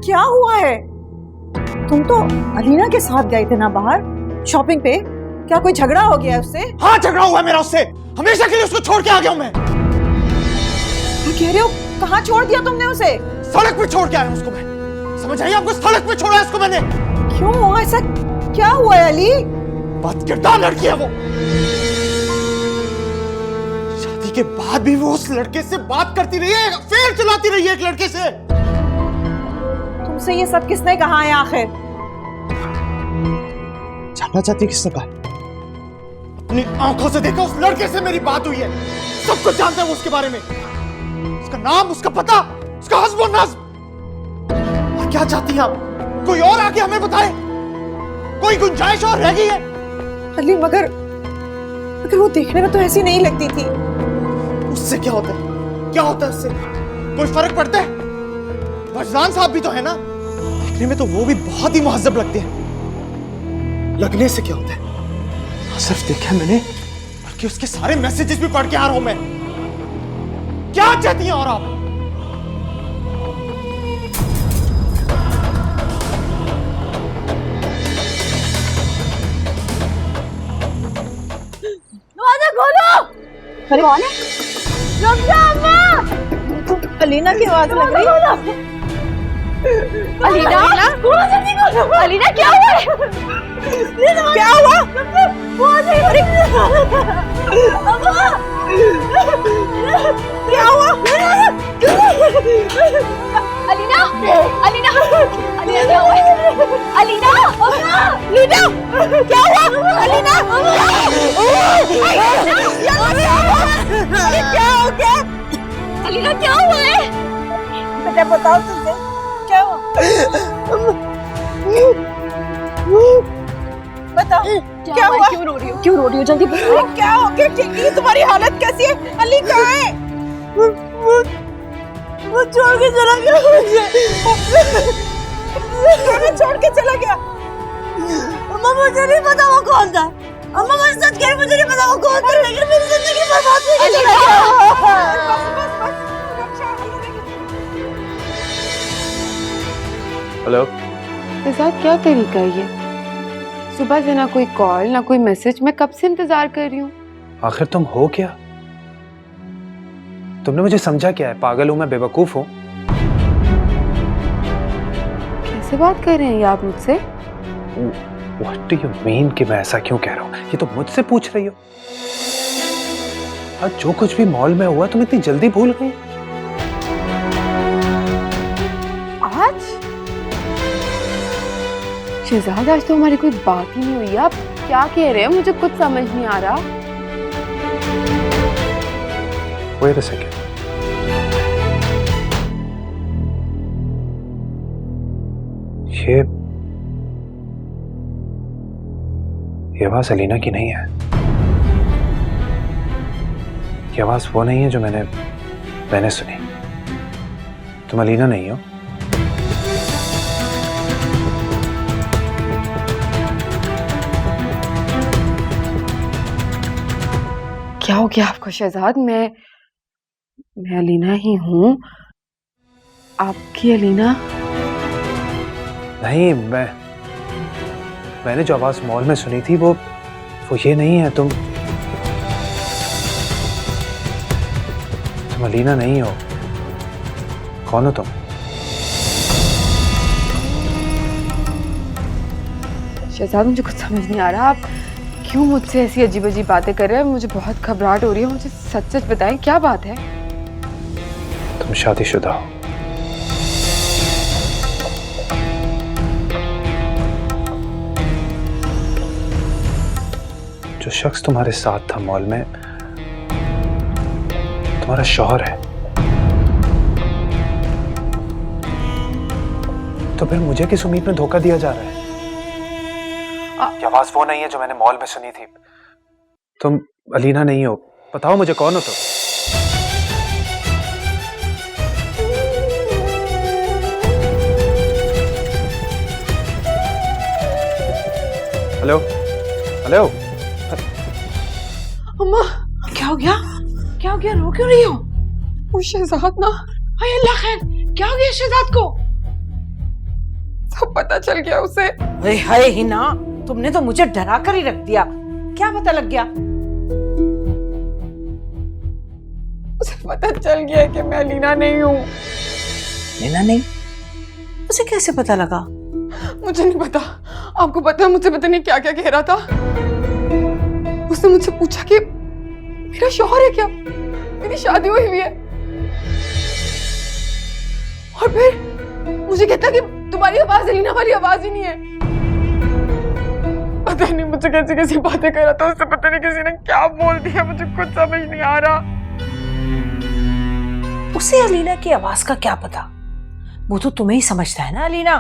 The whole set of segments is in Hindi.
क्या हुआ है? तुम तो अलीना के साथ गए थे ना बाहर शॉपिंग पे, क्या कोई झगड़ा हो गया है उससे? हाँ, झगड़ा हुआ है मेरा उससे। हमेशा के लिए उसको छोड़ के आ गया हूं मैं। क्या कह रहे हो? कहाँ छोड़ दिया तुमने उसे? सड़क पे छोड़ के आया हूं उसको मैं। समझ आई आपको? सड़क पे छोड़ा है उसको मैंने। क्यों? ऐसा क्या हुआ है अली? बदकिरदार लड़की है वो। शादी के बाद भी वो उस लड़के से बात करती रही है, अफेयर चलाती रही है एक लड़के से। तुमसे ये सब किसने कहा है आखिर? जानना चाहती है किसने कहा? अपनी आंखों से देखा, उस लड़के से मेरी बात हुई है। सब कुछ जानता है वो उसके बारे में, उसका नाम, उसका पता, उसका हस्ब और नस्ब। और क्या चाहती हैं आप? कोई और आके हमें बताए? कोई गुंजाइश और रह गई है? अली मगर वो देखने में तो ऐसी नहीं लगती थी। उससे क्या होता है? क्या होता है उससे? कोई फर्क पड़ता है? वजदान साहब भी तो है ना, देखने में तो वो भी बहुत ही मुहज्जब लगते हैं। लगने से क्या होता है? सिर्फ देखा है मैंने, बल्कि उसके सारे मैसेजेस भी पढ़ के आ रहा हूं मैं। क्या चाहती हैं और आप? दरवाजा खोलो! अरे कौन है? अम्मा! अलीना की आवाज लग रही है। अलीना, अलीना क्या हुआ है? क्या हुआ? अरे क्या हुआ? अलीना, अलीना, अलीना क्या हुआ है? अलीना, लीना! क्या हुआ? अलीना! क्या हो गया? अलीना क्या हुआ है? बेटा बताओ तुझे क्या हुआ? बताओ क्या हुआ? क्यों रो रही हो? क्यों रो रही हो? जल्दी बताओ। क्या हो गया? टिंगी तुम्हारी हालत कैसी है? अली कहाँ है? वो छोड़ के चला गया मुझे। कहाँ छोड़ के चला गया? अम्मा मुझे नहीं पता वो कौन था। अम्मा मुझे सच कह रही, मुझे नहीं पता वो कौन था, लेकिन मेरी जिंदगी बर्बाद हो गई। हेलो, के साथ क्या तरीका है ये? सुबह से ना कोई कॉल ना कोई मैसेज, मैं कब से इंतजार कर रही हूँ। आखिर तुम हो क्या? तुमने मुझे समझा क्या है? पागल हूं मैं? बेवकूफ हूं? कैसे बात कर रहे हैं ये आप मुझसे? What do you mean कि मैं ऐसा क्यों कह रहा हूँ? ये तो मुझसे पूछ रही हो। आज जो कुछ भी मॉल में हुआ तुम इतनी जल्दी भूल गई? आज शहजाद, आज तो हमारी कोई बात ही नहीं हुई। आप क्या कह रहे हैं? मुझे कुछ समझ नहीं आ रहा। Wait a second. ये आवाज अलीना की नहीं है। ये आवाज वो नहीं है जो मैंने सुनी। तुम अलीना नहीं हो। क्या हो गया आपको शहजाद? मैं अलीना ही हूँ। आपकी अलीना? नहीं, मैंने जो आवाज मॉल में सुनी थी वो ये नहीं है। तुम अलीना नहीं हो। कौन हो तुम? शहजाद, मुझे कुछ समझ नहीं आ रहा। आप क्यों मुझसे ऐसी अजीब अजीब बातें कर रहे हैं? मुझे बहुत घबराहट हो रही है। मुझे सच सच बताएं, क्या बात है? तुम शादीशुदा हो। जो शख्स तुम्हारे साथ था मॉल में तुम्हारा शौहर है। तो फिर मुझे किस उम्मीद में धोखा दिया जा रहा है? ये आवाज वो नहीं है जो मैंने मॉल में सुनी थी। तुम अलीना नहीं हो। बताओ मुझे, कौन हो तुम? Hello hello. अम्मा क्या हो गया? क्या हो गया? रो क्यों रही हो? वो शहजाद ना। हाय अल्लाह खैर, क्या हो गया शहजाद को? पता चल गया उसे। अरे हाय हिना, तुमने तो मुझे डरा कर ही रख दिया। क्या पता लग गया? उसे पता चल गया कि मैं अलीना नहीं हूँ। लेना नहीं? उसे कैसे पता लगा? मुझे नहीं पता। आपको पता है मुझसे पता नहीं क्या क्या कह रहा था। उसने मुझसे पूछा कि मेरा शौहर है क्या, मेरी शादी हुई है, और फिर मुझे कहता कि तुम्हारी आवाज अलीना वाली आवाज ही नहीं है। पता नहीं मुझे कैसी कैसी बातें कर रहा था। उससे पता नहीं किसी ने क्या बोल दिया, मुझे कुछ समझ नहीं आ रहा। उसे अलीना की आवाज का क्या पता? वो तो तुम्हें ही समझता है ना अलीना।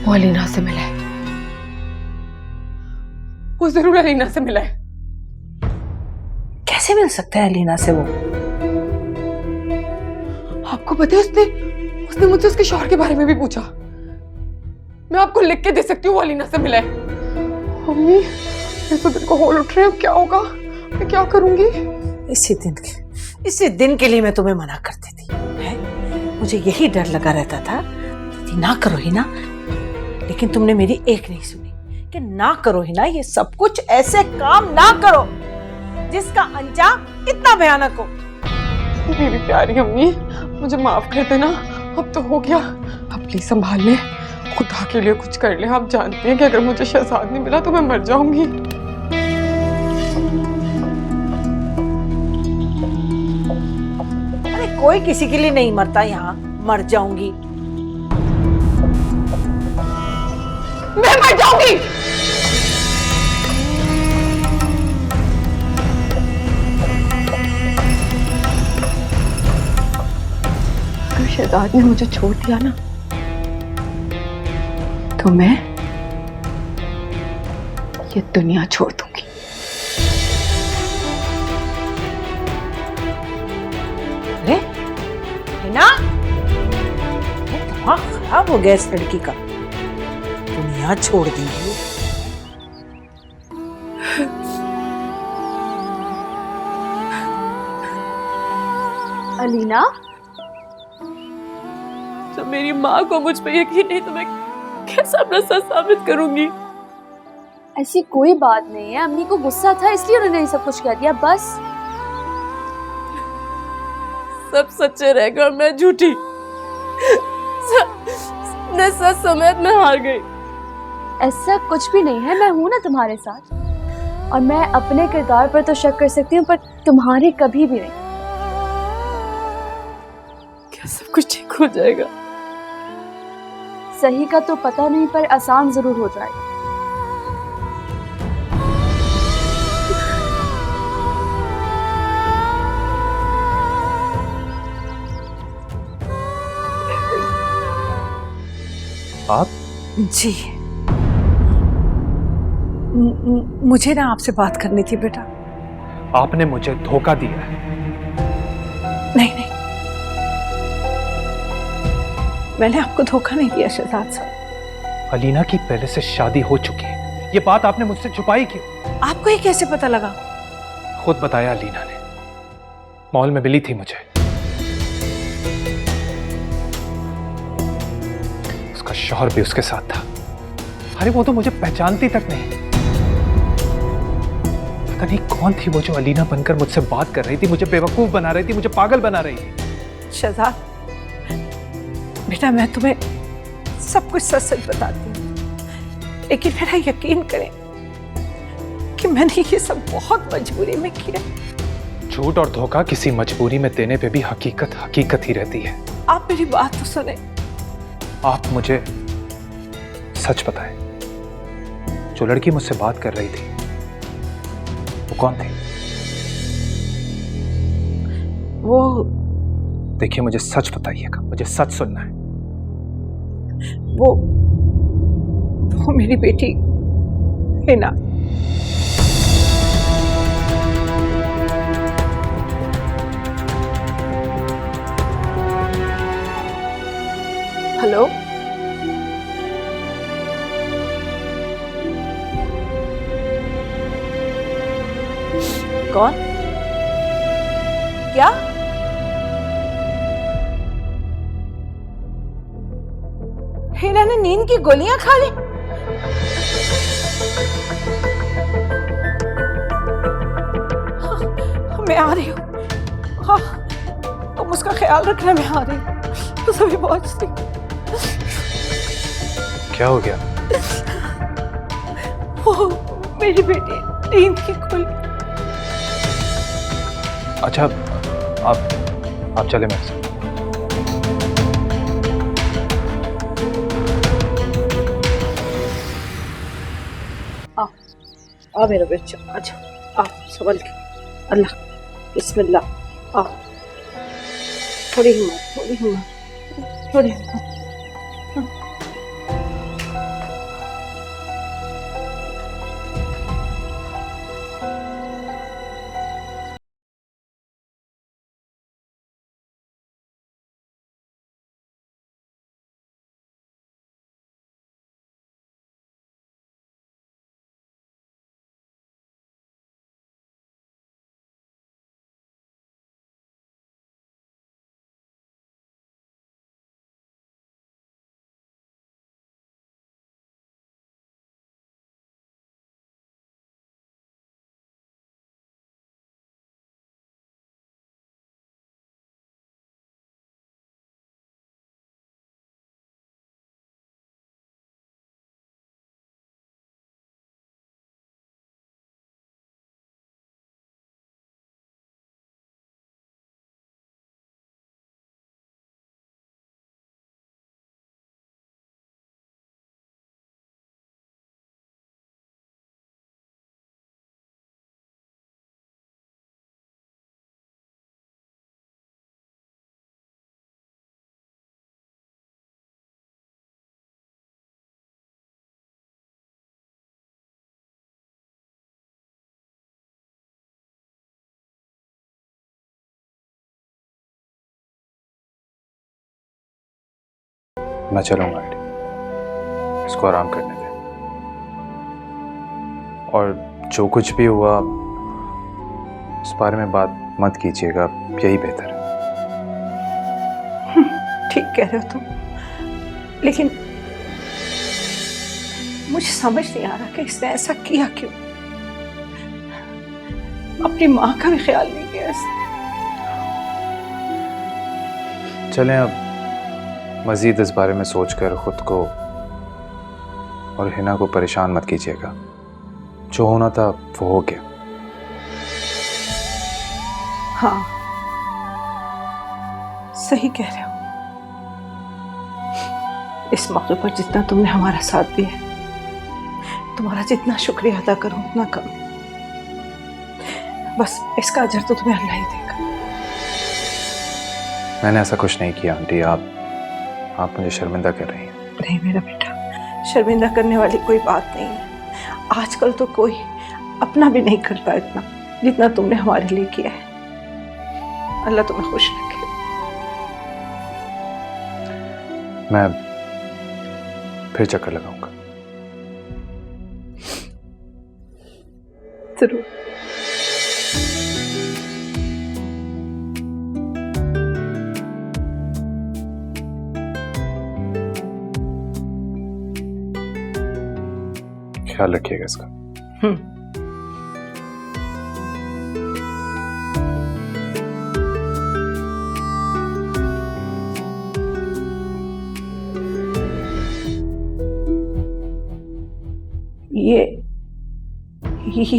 वो अलीना से मिला है, वो जरूर अलीना से मिला है। कैसे मिल सकता है अलीना से वो? आपको पता है उसने मुझसे उसके शौहर के बारे में भी पूछा। मैं आपको लिख के दे सकती हूँ, वो अलीना से मिला है। मम्मी, मेरे तो दिल को होल उठ रहे हैं। अब क्या होगा, मैं क्या करूंगी? इसी दिन के लिए मैं तुम्हें मना करती थी, है? मुझे यही डर लगा रहता था कि ना करो ही ना, लेकिन तुमने मेरी एक नहीं सुनी कि ना करो ही ना, ये सब कुछ ऐसे काम ना करो जिसका अंजाम इतना भयानक हो। मेरी प्यारी अम्मी, मुझे माफ कर देना, अब तो हो गया। अब प्लीज संभाल ले, खुदा के लिए कुछ कर ले। आप जानते हैं कि अगर मुझे शहजाद नहीं मिला तो मैं मर जाऊंगी। अरे कोई किसी के लिए नहीं मरता यहाँ, मर जाऊंगी। मैं मर जाऊंगी। अगर शहजाद ने मुझे छोड़ दिया ना, तो मैं ये दुनिया छोड़ दूंगी। अरे हिना, दिमाग खराब हो गया इस लड़की का। दुनिया छोड़ देंगी? अलीना, तो मेरी माँ को मुझ पे यकीन नहीं तो मैं कैसे अपना सच साबित करूंगी? ऐसी कोई बात नहीं है। अम्मी को गुस्सा था इसलिए उन्होंने ये सब कुछ कह दिया, बस। सब सच्चे रह गए और मैं झूठी। मैं सच समेत मैं हार गई। ऐसा कुछ भी नहीं है, मैं हूं ना तुम्हारे साथ, और मैं अपने किरदार पर तो शक कर सकती हूँ, पर तुम्हारे कभी भी नहीं। क्या सब कुछ ठीक हो जाएगा? सही का तो पता नहीं, पर आसान जरूर हो जाएगा। आप? जी, मुझे ना आपसे बात करनी थी बेटा। आपने मुझे धोखा दिया है। नहीं नहीं, मैंने आपको धोखा नहीं दिया शहजाद साहब। अलीना की पहले से शादी हो चुकी है, ये बात आपने मुझसे छुपाई क्यों? आपको ये कैसे पता लगा? खुद बताया अलीना ने, मॉल में मिली थी मुझे। उसका शौहर भी उसके साथ था। अरे वो तो मुझे पहचानती तक नहीं। पता नहीं कौन थी वो जो अलीना बनकर मुझसे बात कर रही थी, मुझे बेवकूफ बना रही थी, मुझे पागल बना रही थी। शहजाद बेटा, मैं तुम्हें सब कुछ सच सच बताती हूँ, लेकिन मेरा यकीन करें कि मैंने ये सब बहुत मजबूरी में किया। झूठ और धोखा किसी मजबूरी में देने पे भी हकीकत हकीकत ही रहती है। आप मेरी बात तो सुने। आप मुझे सच बताएं, जो लड़की मुझसे बात कर रही थी वो कौन थी? वो देखिए, मुझे सच बताइएगा, मुझे सच सुनना है। वो मेरी बेटी हिना। हेलो, कौन? क्या? हीना ने नींद की गोलियां खा ली। हाँ, मैं आ रही हूँ। हाँ, तुम उसका ख्याल रखना, मैं आ रही हूँ। तो सभी पहुंचती। क्या हो गया? वो मेरी बेटी नींद की गोली। अच्छा, आप चले मेरे साथ। आ मेरा बच्चा, अच्छा आ, संभल के। अल्लाह, बिस्मिल्लाह। आ, थोड़ी हिम्मत, थोड़ी हिम्मत, थोड़ी हिम्मत। मैं चलूंगा आंटी, इसको आराम करने दें। और जो कुछ भी हुआ उस बारे में बात मत कीजिएगा, यही बेहतर है। ठीक कह रहे हो तुम, लेकिन मुझे समझ नहीं आ रहा कि इसने ऐसा किया क्यों। अपनी माँ का भी ख्याल नहीं किया इसने। चलें, अब मजीद इस बारे में सोचकर खुद को और हिना को परेशान मत कीजिएगा। जो होना था वो हो गया। हाँ, सही कह रहे हो। इस मौके पर जितना तुमने हमारा साथ दिया, तुम्हारा जितना शुक्रिया अदा करूं उतना कम। बस इसका अजर तो तुम्हें अल्लाह ही देगा। मैंने ऐसा कुछ नहीं किया आंटी, आप मुझे शर्मिंदा कर रही हैं। नहीं मेरा बेटा, शर्मिंदा करने वाली कोई बात नहीं है। आजकल तो कोई अपना भी नहीं करता इतना जितना तुमने हमारे लिए किया है। अल्लाह तुम्हें खुश रखे। मैं फिर चक्कर लगाऊंगा। जरूर। ख्याल रखिएगा इसका।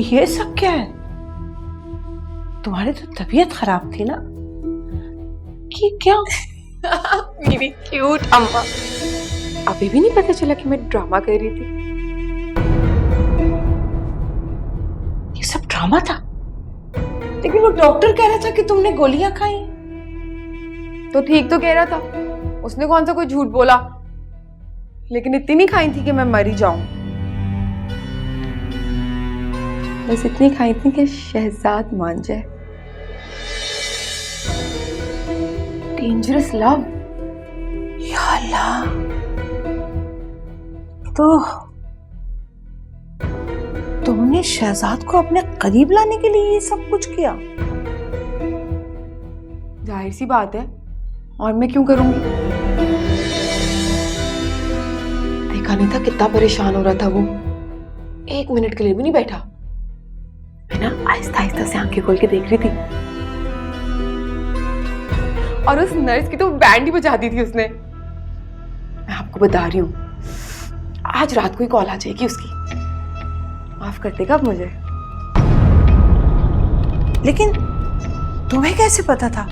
ये सब क्या है? तुम्हारी तो तबीयत खराब थी ना? कि क्या? मेरी क्यूट अम्मा, अभी भी नहीं पता चला कि मैं ड्रामा कर रही थी? ये सब ड्रामा था? लेकिन वो डॉक्टर कह रहा था कि तुमने गोलियां खाई। तो ठीक तो कह रहा था, उसने कौन सा कोई झूठ बोला। लेकिन इतनी नहीं खाई थी कि मैं मरी जाऊं, बस इतनी खाई थी कि शहजाद मान जाए। Dangerous love. या अल्लाह, तो तुमने शहजाद को अपने करीब लाने के लिए ये सब कुछ किया? जाहिर सी बात है, और मैं क्यों करूंगी? देखा नहीं था कितना परेशान हो रहा था वो, 1 मिनट के लिए भी नहीं बैठा। मैं ना आहिस्ता आहिस्ता से आंखें खोल के देख रही थी, और उस नर्स की तो बैंड ही बजा दी थी उसने। मैं आपको बता रही हूँ, आज रात को ही कॉल आ जाएगी उसकी। माफ कर देगा अब मुझे। लेकिन तुम्हें कैसे पता था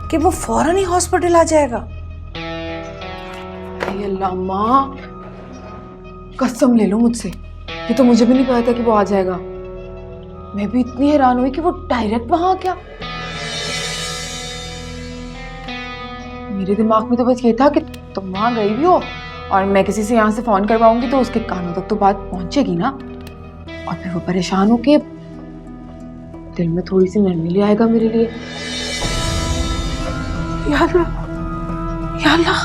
कि वो फौरन ही हॉस्पिटल आ जाएगा? अरे अल्लाह माँ, कसम ले लो मुझसे, ये तो मुझे भी नहीं पता था कि वो आ जाएगा। मैं भी इतनी हैरान हुई कि वो डायरेक्ट वहां आ गया। मेरे दिमाग में तो बस ये था कि तुम वहां गई भी हो और मैं किसी से यहाँ से फोन करवाऊंगी तो उसके कानों तक तो बात पहुंचेगी ना, और फिर वो परेशान होके दिल में थोड़ी सी नरमी ले आएगा मेरे लिए। या अल्लाह,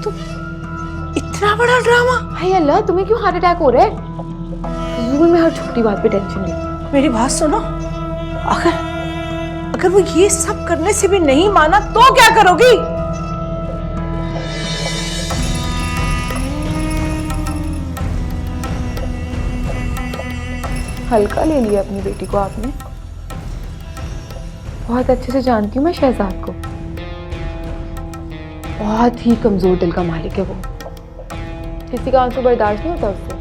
तो इतना बड़ा ड्रामा! हाय अल्लाह, तुम्हें क्यों हार्ट अटैक हो रहा है? फजूल में हर छोटी बात पे टेंशन ली। मेरी बात सुनो, अगर वो ये सब करने से भी नहीं माना तो क्या करोगी? हल्का ले लिया अपनी बेटी को आपने। बहुत अच्छे से जानती हूँ मैं शहजाद को, बहुत ही कमजोर दिल का मालिक है वो। किसी का आंसू बर्दाश्त नहीं होता उससे,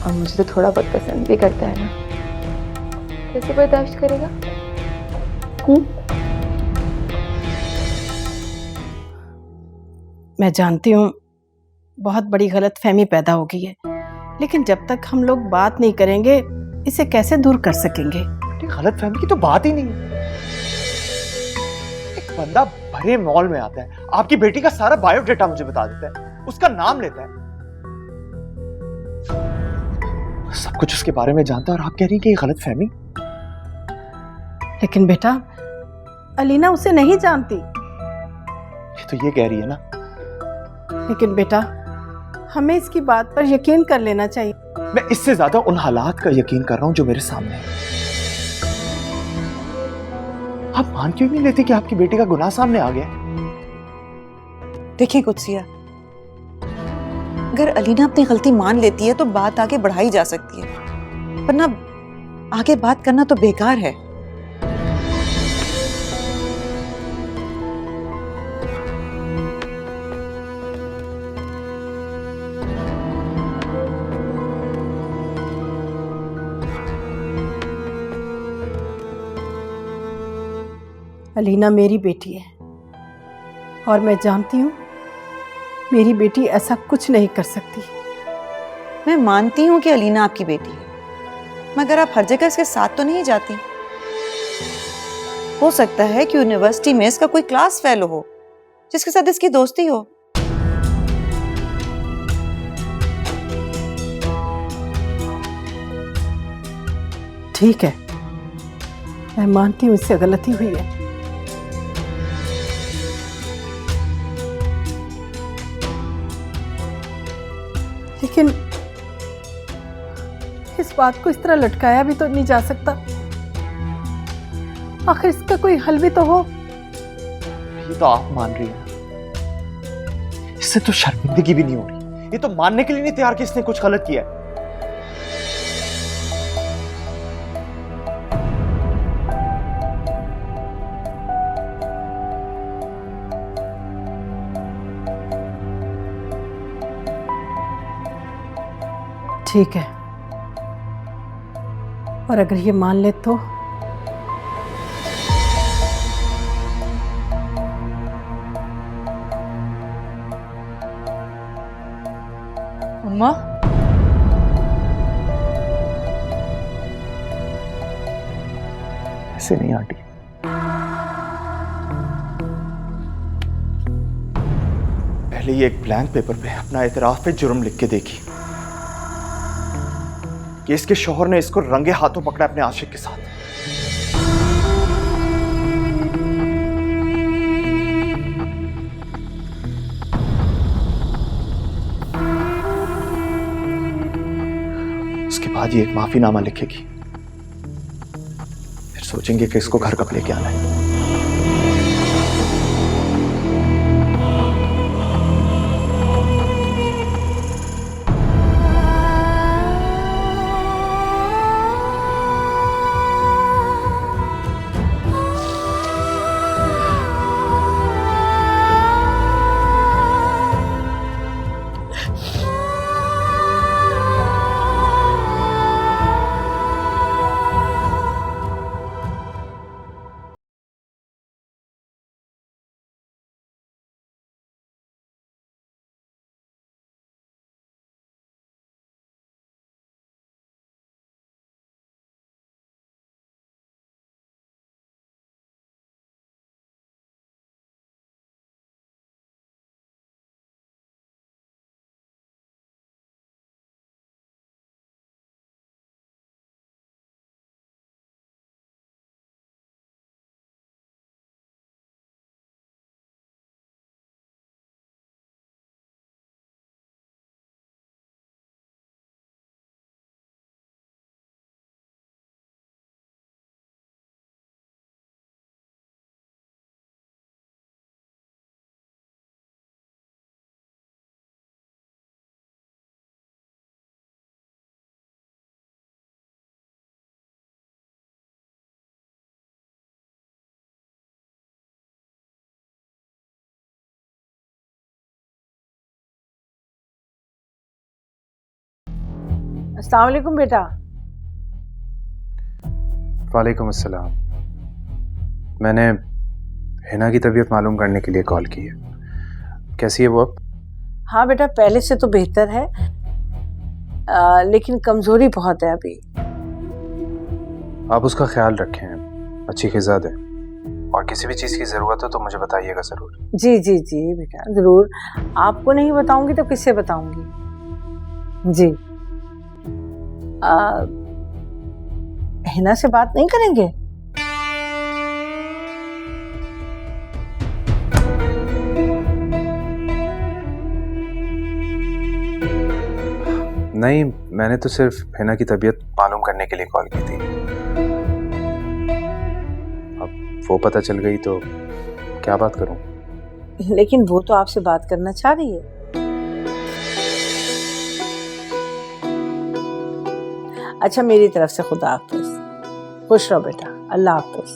और मुझे तो थोड़ा बहुत पसंद भी करता है ना, कैसे बर्दाश्त करेगा? मैं जानती हूँ बहुत बड़ी गलतफहमी पैदा हो गई है, लेकिन जब तक हम लोग बात नहीं करेंगे इसे कैसे दूर कर सकेंगे? गलत फहमी की तो बात ही नहीं है। एक बंदा भरे मॉल में आता है, आपकी बेटी का सारा बायोडेटा मुझे बता देता है, उसका नाम लेता है, सब कुछ उसके बारे में जानता है, और आप कह रही हैं कि ये गलत फहमी? लेकिन बेटा, अलीना उसे नहीं जानती। ये तो ये कह रही है ना। लेकिन बेटा, हमें इसकी बात पर यकीन कर लेना चाहिए। मैं इससे ज्यादा उन हालात का यकीन कर रहा हूं जो मेरे सामने है। आप मान क्यों नहीं लेते कि आपकी बेटी का गुनाह सामने आ गया? देखिए कुदसिया, अगर अलीना अपनी गलती मान लेती है तो बात आगे बढ़ाई जा सकती है, वरना आगे बात करना तो बेकार है। अलीना मेरी बेटी है, और मैं जानती हूँ मेरी बेटी ऐसा कुछ नहीं कर सकती। मैं मानती हूँ कि अलीना आपकी बेटी है, मगर आप हर जगह इसके साथ तो नहीं जाती। हो सकता है कि यूनिवर्सिटी में इसका कोई क्लास फेलो हो जिसके साथ इसकी दोस्ती हो। ठीक है, मैं मानती हूँ इससे गलती हुई है, लेकिन इस बात को इस तरह लटकाया भी तो नहीं जा सकता। आखिर इसका कोई हल भी तो हो। ये तो आप मान रही हैं, इससे तो शर्मिंदगी भी नहीं हो रही, ये तो मानने के लिए नहीं तैयार कि इसने कुछ गलत किया है। ठीक है, और अगर ये मान ले तो अम्मा, ऐसे नहीं आंटी, पहले ये एक ब्लैंक पेपर पे अपना एतराफ पे जुर्म लिख के देखी कि इसके शौहर ने इसको रंगे हाथों पकड़ा अपने आशिक के साथ। उसके बाद ये एक माफीनामा लिखेगी, फिर सोचेंगे कि इसको घर कब लेके आना है। अस्सलाम वालेकुम बेटा। वालेकुम अस्सलाम। मैंने हिना की तबीयत मालूम करने के लिए कॉल की है। कैसी है वो अब? हाँ बेटा, पहले से तो बेहतर है, लेकिन कमजोरी बहुत है अभी। आप उसका ख्याल रखें, अच्छी ग़िज़ा दें, और किसी भी चीज़ की ज़रूरत हो तो मुझे बताइएगा ज़रूर। जी जी जी बेटा, ज़रूर। आपको नहीं बताऊंगी तो किससे बताऊंगी? जी। हिना से बात नहीं करेंगे? नहीं, मैंने तो सिर्फ हिना की तबीयत मालूम करने के लिए कॉल की थी। अब वो पता चल गई तो क्या बात करूं? लेकिन वो तो आपसे बात करना चाह रही है। अच्छा, मेरी तरफ से खुदा हाफिज। खुश रहो बेटा, अल्लाह हाफिज।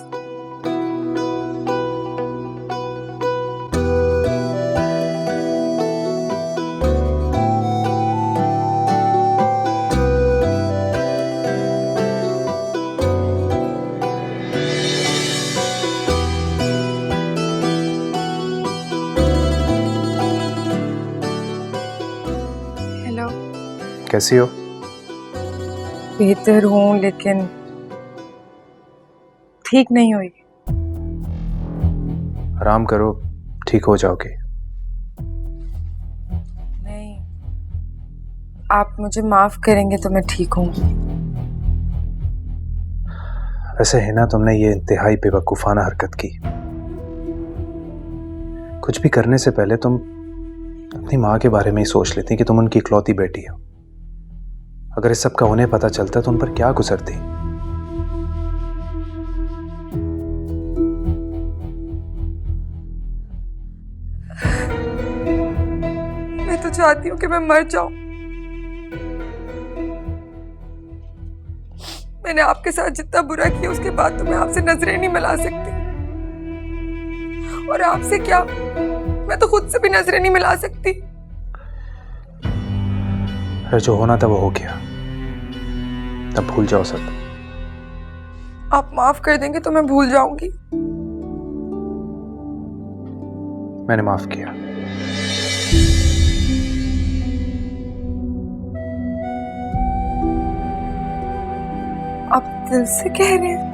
हेलो। कैसी हो? बेहतर हूँ लेकिन ठीक नहीं हुई। आराम करो, ठीक हो जाओगे। नहीं, आप मुझे माफ करेंगे तो मैं ठीक हूँ। वैसे हिना, तुमने ये इंतहाई बेवकूफ़ाना हरकत की। कुछ भी करने से पहले तुम अपनी माँ के बारे में ही सोच लेती कि तुम उनकी इकलौती बेटी हो। अगर इस सब का उन्हें पता चलता तो उन पर क्या गुजरती। मैं तो चाहती हूँ कि मैं मर जाऊं। मैंने आपके साथ जितना बुरा किया उसके बाद तो मैं आपसे नजरें नहीं मिला सकती। और आपसे क्या, मैं तो खुद से भी नजरें नहीं मिला सकती। जो होना था वो हो गया, अब भूल जाओ सब। आप माफ कर देंगे तो मैं भूल जाऊंगी। मैंने माफ किया। आप दिल से कह रहे हैं?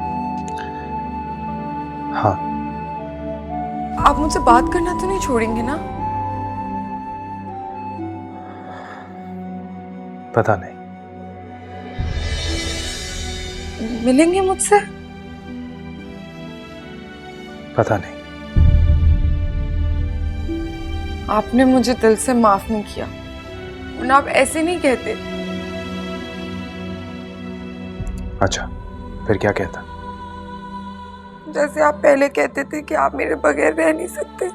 हाँ। आप मुझसे बात करना तो नहीं छोड़ेंगे ना? पता नहीं। मिलेंगे मुझसे? पता नहीं। आपने मुझे दिल से माफ नहीं किया, वरना आप ऐसे नहीं कहते। अच्छा, फिर क्या कहता? जैसे आप पहले कहते थे कि आप मेरे बगैर रह नहीं सकते।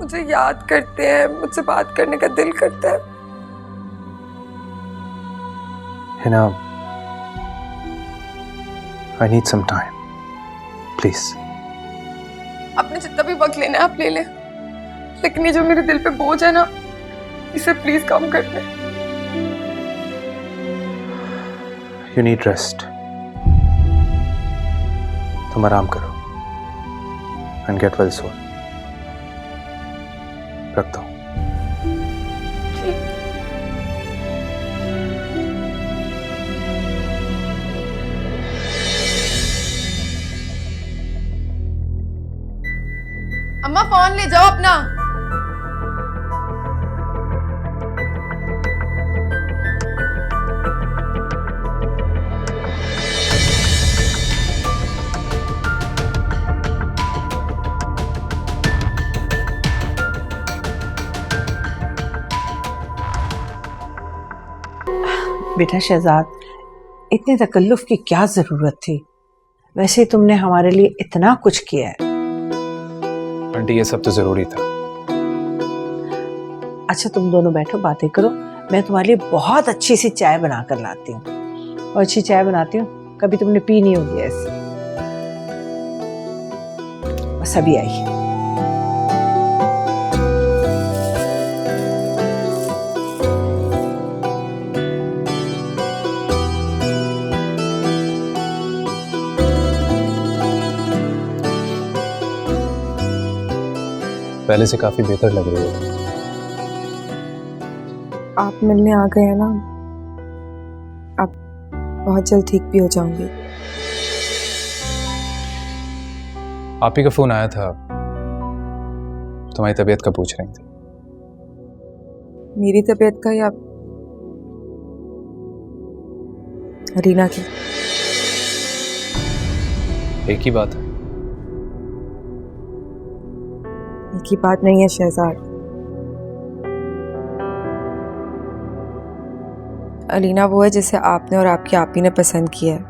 मुझे याद करते हैं, मुझसे बात करने का दिल करता है। Hina, I need some time, please. आपने जितना भी वक्त लेना है आप ले लें, लेकिन ये जो मेरे दिल पे बोझ है ना, इसे प्लीज कम कर दें। You need rest. तुम आराम करो and get well soon. रखता हूँ। अम्मा फोन ले जाओ अपना। बेटा शहजाद, इतने तकल्लुफ की क्या जरूरत थी? वैसे तुमने हमारे लिए इतना कुछ किया है। आंटी, ये सब तो जरूरी था। अच्छा, तुम दोनों बैठो, बातें करो। मैं तुम्हारे लिए बहुत अच्छी सी चाय बना कर लाती हूँ, और अच्छी चाय बनाती हूँ, कभी तुमने पी नहीं होगी ऐसी। बस अभी आई। पहले से काफी बेहतर लग रही है। आप मिलने आ गए हैं ना, आप बहुत जल्द ठीक भी हो जाऊंगी। आप ही का फोन आया था, तुम्हारी तबीयत का पूछ रही थी। मेरी तबीयत का या रीना की? एक ही बात है। एक ही बात नहीं है शहजाद। अलीना वो है जिसे आपने और आपकी आपी ने पसंद किया है,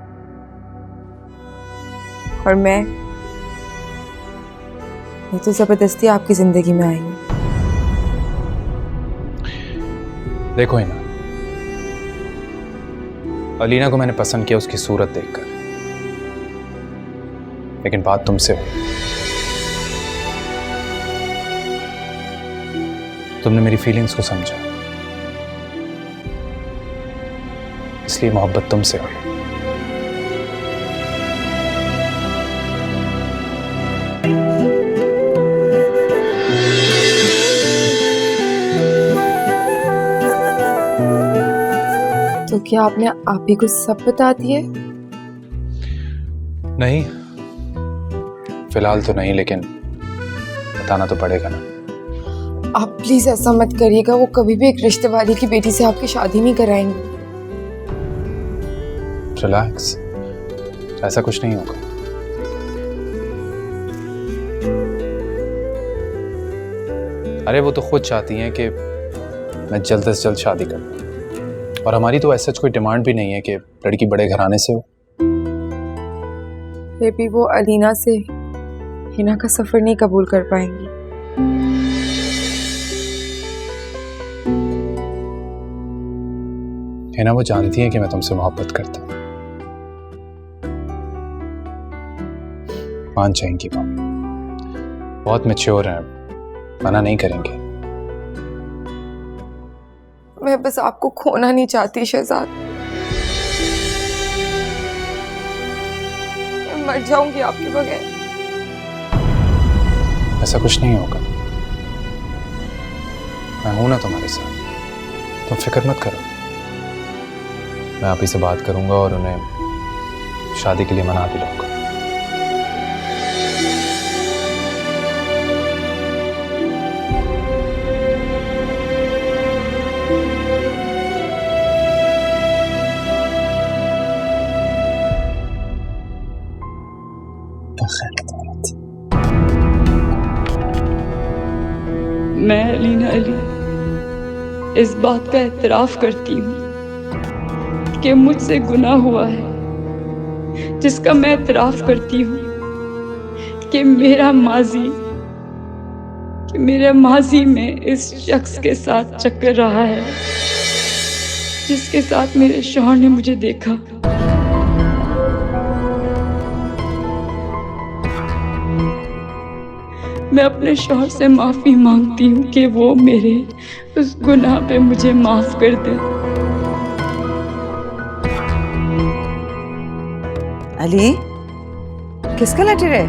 और मैं तो जबरदस्ती आपकी जिंदगी में आई हूँ। देखो ही ना, अलीना को मैंने पसंद किया उसकी सूरत देखकर, लेकिन बात तुमसे हुई। तुमने मेरी फीलिंग्स को समझा, इसलिए मोहब्बत तुमसे हुई। तो क्या आपने आप ही को सब बता दिए? नहीं, फिलहाल तो नहीं, लेकिन बताना तो पड़ेगा ना। आप प्लीज ऐसा मत करिएगा, वो कभी भी एक रिश्ते वाली की बेटी से आपकी शादी नहीं कराएंगे। रिलैक्स, ऐसा कुछ नहीं होगा। अरे वो तो खुद चाहती हैं कि मैं जल्द से जल्द शादी करूं, और हमारी तो ऐसा कोई डिमांड भी नहीं है कि लड़की बड़े घराने से हो। फिर भी वो अलीना से हिना का सफर नहीं कबूल कर पाएंगी। हिना वो जानती है कि मैं तुमसे मोहब्बत करता हूं, मान जाएंगी वो, बहुत मैच्योर हैं, मना नहीं करेंगे। मैं बस आपको खोना नहीं चाहती शहजाद। मैं मर जाऊंगी आपके बगैर। ऐसा कुछ नहीं होगा, मैं हूं ना तुम्हारे साथ, तुम फिक्र मत करो। मैं आप ही से बात करूंगा और उन्हें शादी के लिए मना भी लूंगा। मैं अलीना अली इस बात का एतराफ़ करती हूँ कि मुझसे गुनाह हुआ है, जिसका मैं एतराफ़ करती हूँ कि मेरे माजी में इस शख्स के साथ चक्कर रहा है जिसके साथ मेरे शौहर ने मुझे देखा। मैं अपने शौहर से माफ़ी मांगती हूँ कि वो मेरे उस गुनाह पे मुझे माफ़ कर दे। अली, किसका लेटर है?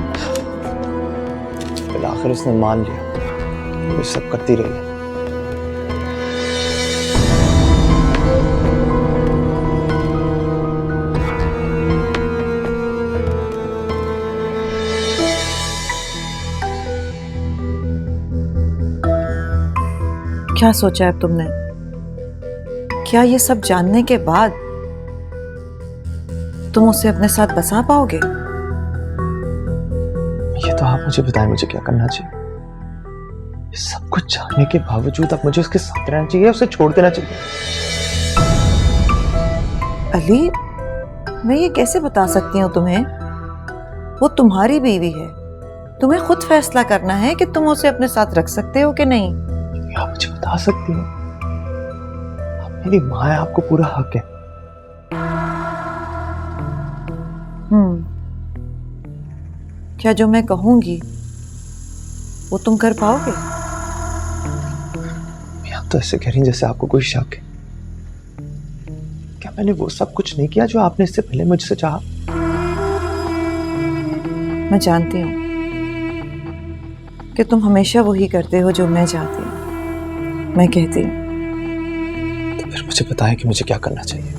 फिर आखिर उसने मान लिया, वो सब करती रही है। क्या सोचा है तुमने? क्या ये सब जानने के बाद तुम उसे अपने साथ बसा पाओगे? ये तो आप मुझे बताएं, मुझे क्या करना चाहिए? ये सब कुछ जानने के बावजूद अब मुझे उसके साथ रहना चाहिए, उसे छोड़ देना चाहिए? अली, मैं ये कैसे बता सकती हूँ तुम्हें? वो तुम्हारी बीवी है, तुम्हें खुद फैसला करना है कि तुम उसे अपने साथ रख सकते हो कि नहीं। आप मुझे बता सकती हो, आप मेरी माँ है, आपको पूरा हक है। क्या जो मैं कहूंगी वो तुम कर पाओगे? आप तो ऐसे कह रही हैं जैसे आपको कोई शक है। क्या मैंने वो सब कुछ नहीं किया जो आपने इससे पहले मुझसे चाहा? मैं जानती हूँ, कि तुम हमेशा वही करते हो जो मैं चाहती हूँ, मैं कहती हूँ। तो फिर मुझे बताएं कि मुझे क्या करना चाहिए।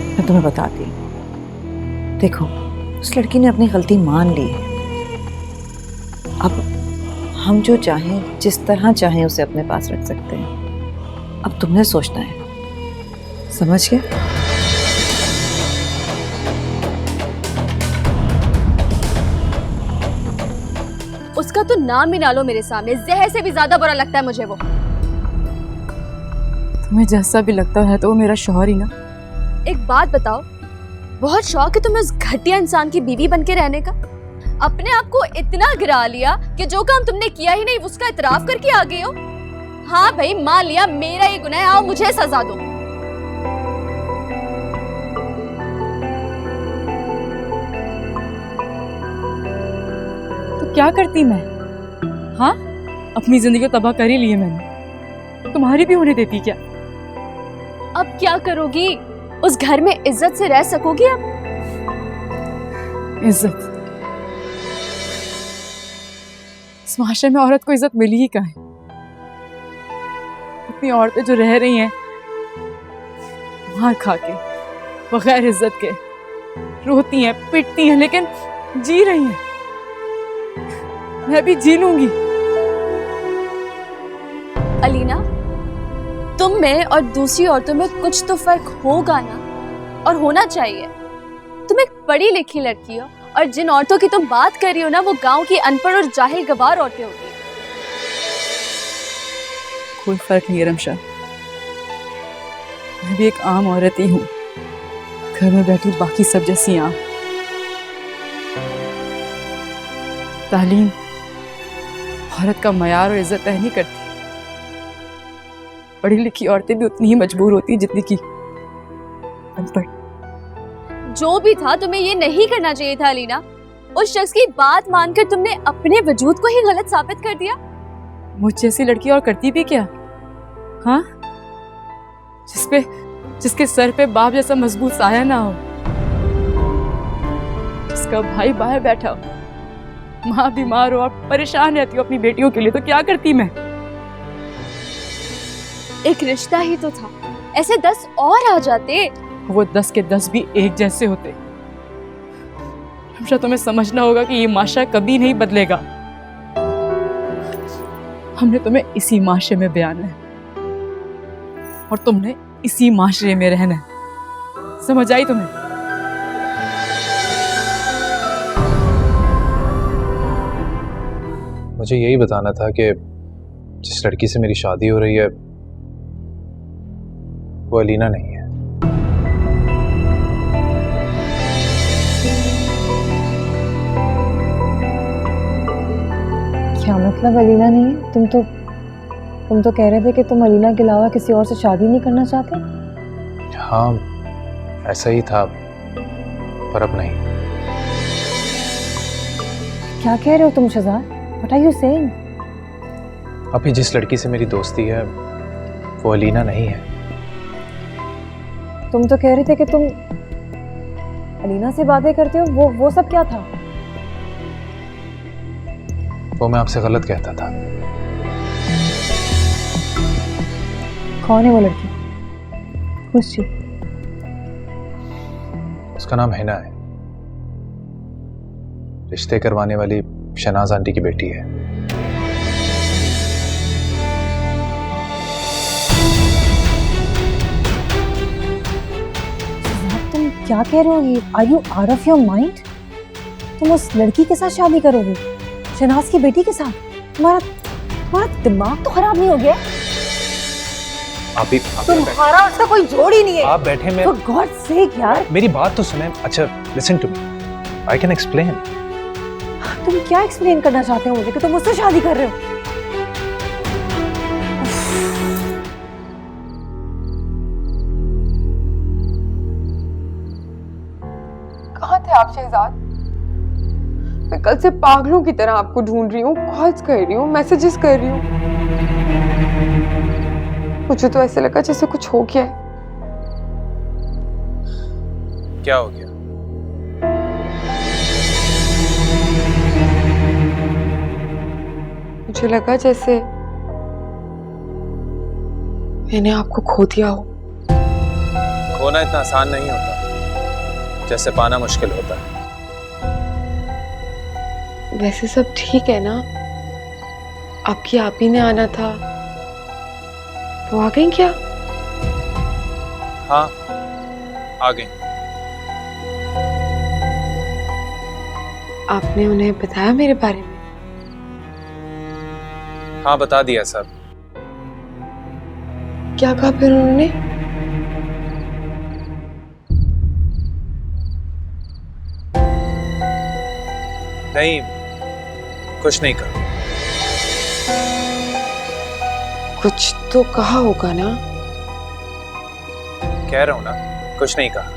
मैं तुम्हें बताती हूँ। देखो, उस लड़की ने अपनी गलती मान ली है। अब हम जो चाहें, जिस तरह चाहें, उसे अपने पास रख सकते हैं। अब तुमने सोचना है, समझ गए? उसका तो नाम ही ना लो मेरे सामने, जहर से भी ज्यादा बुरा लगता है मुझे वो। तुम्हें जैसा भी लगता है तो वो मेरा शौहर ही ना। एक बात बताओ, बहुत शौक है तुम्हें उस घटिया इंसान की बीवी बन के रहने का? अपने आप को इतना गिरा लिया कि जो काम तुमने किया ही नहीं उसका इतराफ करके आ गए हो। हाँ भाई, मान लिया मेरा ही गुनाह है, आओ मुझे सजा दो। तो क्या करती मैं? हाँ, अपनी जिंदगी को तबाह कर ही ली है मैंने, तुम्हारी भी होने देती क्या? अब क्या करोगी? उस घर में इज्जत से रह सकोगी अब? इज्जत? इस माशरे में औरत को इज्जत मिली ही कहाँ है? इतनी औरतें जो रह रही हैं मार खा के, बगैर इज्जत के, रोती हैं, पिटती हैं, लेकिन जी रही हैं। मैं भी जी लूंगी। अलीना, तुम में और दूसरी औरतों में कुछ तो फर्क होगा ना, और होना चाहिए। तुम एक पढ़ी लिखी लड़की हो, और जिन औरतों की तुम बात कर रही हो ना, वो गांव की अनपढ़ और जाहिल गवार औरतें होती हैं। कोई फर्क नहीं है रमशा, मैं भी एक आम औरत ही हूँ, घर में बैठी बाकी सब जैसी आम। तालीम औरत का मयार और इज्जत तय नहीं करती। पढ़ी लिखी औरतें भी उतनी ही मजबूर होती हैं जितनी की अनपढ़। जो भी था, तुम्हें ये नहीं करना चाहिए था अलीना। उस शख्स की बात मानकर तुमने अपने वजूद को ही गलत साबित कर दिया। मुझ जैसी लड़की और करती भी क्या? हाँ, जिसके सर पे बाप जैसा मजबूत साया ना हो, जिसका भाई बाहर बैठा हो, माँ बीमार हो और परेशान रहती हो अपनी बेटियों के लिए, तो क्या करती मैं? एक रिश्ता ही तो था, ऐसे 10 और आ जाते। वो 10 के 10 भी एक जैसे होते। हमेशा तुम्हें समझना होगा कि ये माशरा कभी नहीं बदलेगा। हमने तुम्हें इसी माशरे में बयाना है और तुमने इसी माशरे में रहना है। समझ आई तुम्हें? मुझे यही बताना था कि जिस लड़की से मेरी शादी हो रही है वो अलीना नहीं है। क्या मतलब अलीना नहीं है? तुम तो कह रहे थे कि तुम अलीना के अलावा किसी और से शादी नहीं करना चाहते। हाँ, ऐसा ही था, पर अब नहीं। क्या कह रहे हो तुम Shahzad? What are you saying? अभी जिस लड़की से मेरी दोस्ती है वो अलीना नहीं है। तुम तो कह रहे थे कि तुम अलीना से बातें करते हो। वो सब क्या था? वो मैं आपसे गलत कहता था। कौन है वो लड़की? Who's she? उसका नाम हिना है, रिश्ते करवाने वाली शहनाज आंटी की बेटी है। तुम क्या कह रहे हो? Are you out of your mind? तुम उस लड़की के साथ शादी करोगे, शहनाज की बेटी के साथ? तुम्हारा दिमाग तो खराब नहीं हो गया? तुम्हारा उसका कोई जोड़ ही नहीं है। आप बैठे, मैं For God's sake यार, मेरी बात तो सुने। अच्छा, listen to me, I can explain. तुम क्या एक्सप्लेन करना चाहते हो मुझे कि तुम मुझसे शादी कर रहे हो? कहाँ थे आप शहजाद? मैं कल से पागलों की तरह आपको ढूंढ रही हूँ, कॉल्स कर रही हूँ, मैसेजेस कर रही हूँ। मुझे तो ऐसे लगा जैसे कुछ हो गया है। क्या हो गया? मुझे लगा जैसे मैंने आपको खो दिया हो। खोना इतना आसान नहीं होता जैसे पाना मुश्किल होता है। वैसे सब ठीक है ना? आपकी आप ही ने आना था, वो आ गई क्या? हाँ, आ गई। आपने उन्हें बताया मेरे बारे में? हाँ, बता दिया सब। क्या कहा फिर उन्होंने? नहीं, कुछ नहीं कहा। कुछ तो कहा होगा ना? कह रहा हूं ना, कुछ नहीं कहा।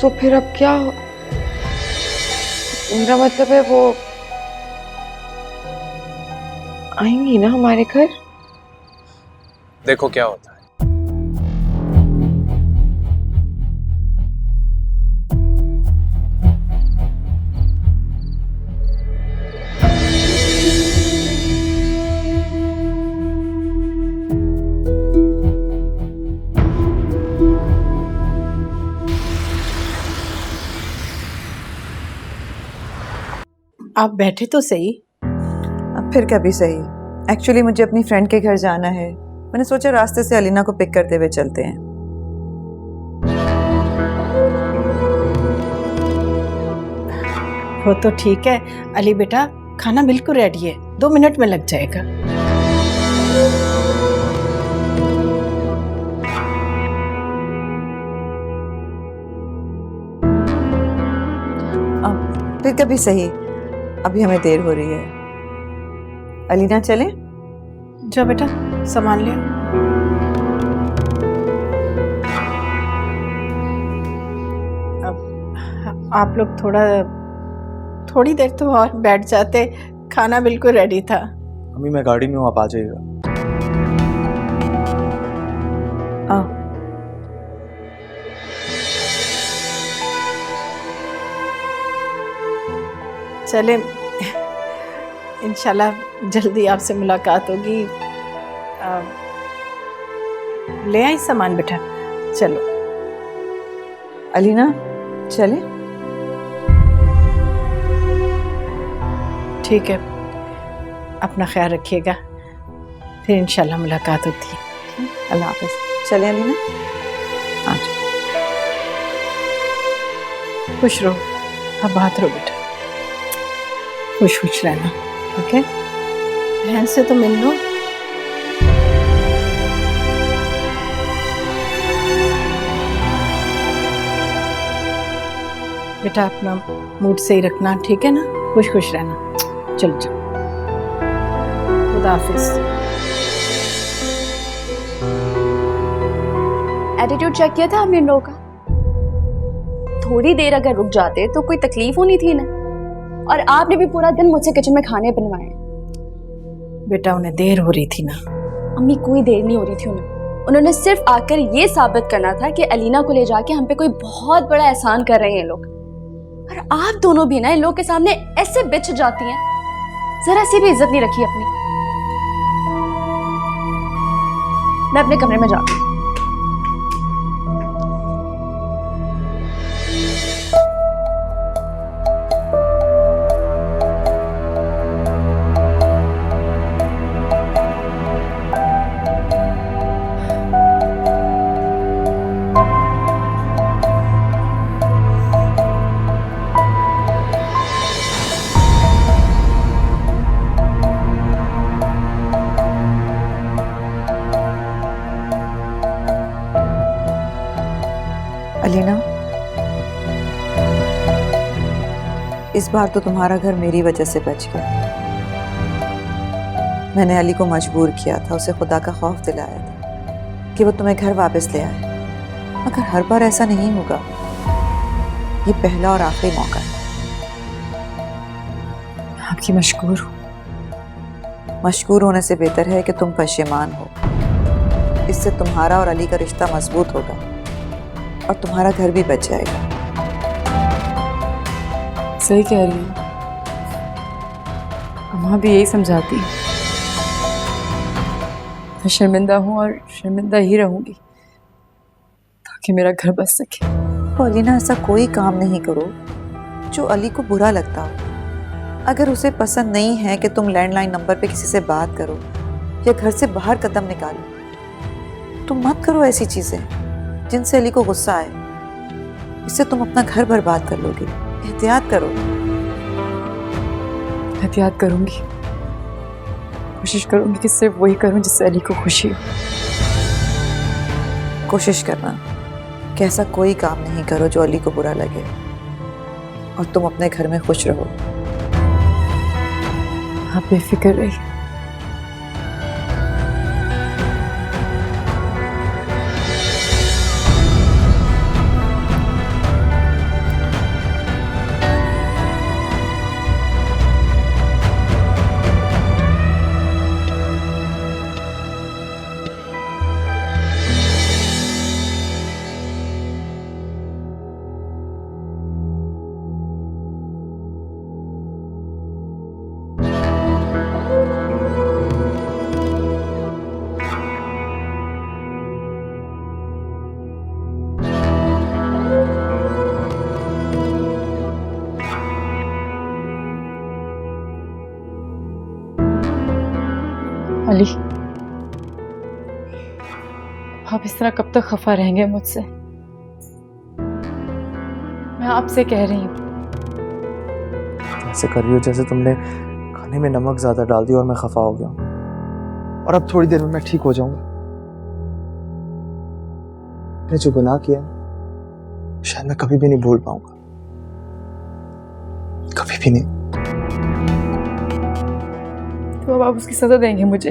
तो फिर अब क्या मेरा मतलब है वो आएंगी ना हमारे घर? देखो क्या होता है। आप बैठे तो सही। अब फिर कभी सही। एक्चुअली मुझे अपनी फ्रेंड के घर जाना है। मैंने सोचा रास्ते से अलीना को पिक करते हुए चलते हैं। वो तो ठीक है। अली बेटा, खाना बिल्कुल रेडी है, 2 मिनट में लग जाएगा। अब फिर कभी सही। अभी हमें देर हो रही है। अलीना चलें? जाओ बेटा, सामान ले। अब आप लोग थोड़ी देर तो और बैठ जाते, खाना बिल्कुल रेडी था। अम्मी मैं गाड़ी में हूँ, आप आ जाइएगा। आओ। चले, इंशाल्लाह जल्दी आपसे मुलाकात होगी। ले आई सामान बेटा, चलो। अलीना चले? ठीक है, अपना ख्याल रखिएगा, फिर इंशाल्लाह मुलाकात होती है। अल्लाह हाफ़िज़। चले अलीना? आ जाओ। खुश रहो, अब बात रहो बेटा, खुश खुश रहना, ठीक है? बहन से तो मिल लो। बेटा अपना मूड सही रखना, ठीक है ना? खुश खुश रहना। चलो चलो, खुदा हाफिज। एटीट्यूड चेक किया था हमने इन लोगों का? थोड़ी देर अगर रुक जाते तो कोई तकलीफ होनी थी ना। और आपने भी पूरा दिन मुझसे किचन में खाने बनवाए। बेटा उन्हें देर हो रही थी ना। अम्मी कोई देर नहीं हो रही थी उन्हें। उन्होंने सिर्फ आकर ये साबित करना था कि अलीना को ले जाके हम पे कोई बहुत बड़ा एहसान कर रहे हैं लोग। और आप दोनों भी ना इन लोगों के सामने ऐसे बिछ जाती हैं, जरा सी भी इज्जत नहीं रखी अपनी। मैं अपने कमरे में जाती हूँ। अलीना, इस बार तो तुम्हारा घर मेरी वजह से बच गया। मैंने अली को मजबूर किया था, उसे खुदा का खौफ दिलाया था कि वो तुम्हें घर वापस ले आए। मगर हर बार ऐसा नहीं होगा। ये पहला और आखिरी मौका है। आपकी मशकूर हूँ। मशकूर होने से बेहतर है कि तुम पशेमान हो। इससे तुम्हारा और अली का रिश्ता मजबूत होगा और तुम्हारा घर भी बच जाएगा। सही कह रही हूँ। अम्मा भी यही समझाती। मैं शर्मिंदा हूँ और शर्मिंदा ही रहूंगी ताकि मेरा घर बस सके। पॉलिना, ऐसा कोई काम नहीं करो जो अली को बुरा लगता हो। अगर उसे पसंद नहीं है कि तुम लैंडलाइन नंबर पे किसी से बात करो या घर से बाहर कदम निकालो, तुम मत करो ऐसी चीजें जिनसे अली को गुस्सा आए। इससे तुम अपना घर बर्बाद कर लोगे। एहतियात करो। एहतियात करूंगी, कोशिश करूंगी कि सिर्फ वही करूं जिससे अली को खुशी हो। कोशिश करना कि ऐसा कोई काम नहीं करो जो अली को बुरा लगे और तुम अपने घर में खुश रहो। आप बेफिक्र रहिए। अली, आप इस तरह कब तक खफा रहेंगे मुझसे? मैं आपसे कह रही हूँ। ऐसे कर रही हो जैसे तुमने खाने में नमक ज्यादा डाल दिया और मैं खफा हो गया हूं। और अब थोड़ी देर में मैं ठीक हो जाऊंगा। मैंने जो गुनाह किया शायद मैं कभी भी नहीं भूल पाऊंगा, कभी भी नहीं। तो अब आप उसकी सजा देंगे मुझे?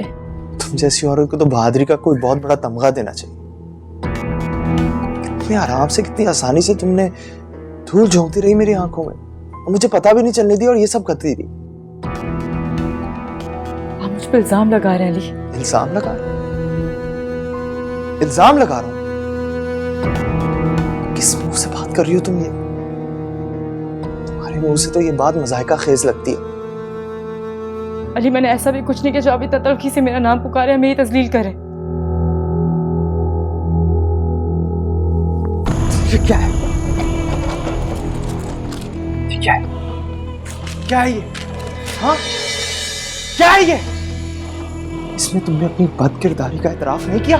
तुम जैसी औरत को तो बहादुरी का कोई बहुत बड़ा तमगा देना चाहिए। कितनी आराम से, कितनी आसानी से तुमने धूल झोंकती रही मेरी आंखों में और मुझे पता भी नहीं चलने दी और ये सब करती रही। आप मुझ पर इल्जाम लगा रहे हैं अली। इल्जाम लगा रहा हूं? इल्जाम लगा रहा हूं? किस मुंह से बात कर रही हो तुम ये? तुम्हारे मुंह से तो ये बात मजाहिका खेज लगती है। अली, मैंने ऐसा भी कुछ नहीं किया जो अभी तलखी से मेरा नाम पुकारे, मेरी तजलील करे। ये क्या है? क्या है? क्या है ये? हाँ? क्या है ये? इसमें तुमने अपनी बदकिरदारी का एतराफ नहीं किया?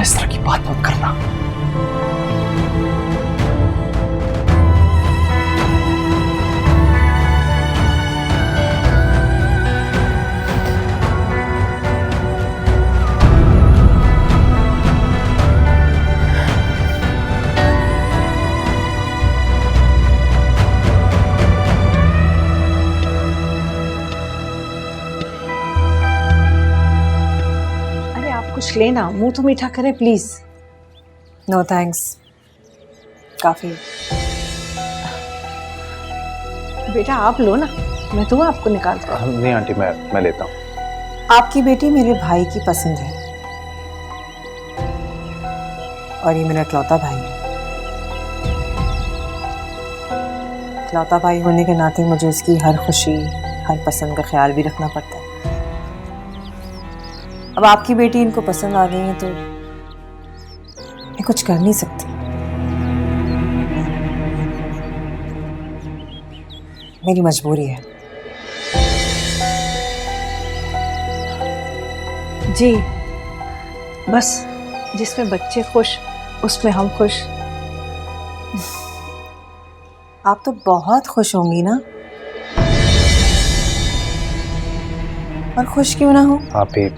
इस तरह की बात मत करना। कुछ लेना, मुंह तो मीठा करें प्लीज। नो थैंक्स, काफी। बेटा आप लो ना, मैं तो आपको निकाल कर। नहीं आंटी, मैं लेता हूँ। आपकी बेटी मेरे भाई की पसंद है और ये मेरा इकलौता भाई है। इकलौता भाई होने के नाते मुझे उसकी हर खुशी, हर पसंद का ख्याल भी रखना पड़ता है। अब आपकी बेटी इनको पसंद आ गई है तो मैं कुछ कर नहीं सकती। मेरी मजबूरी है। जी बस, जिसमें बच्चे खुश उसमें हम खुश। आप तो बहुत खुश होंगी ना? और खुश क्यों ना हो? आप ही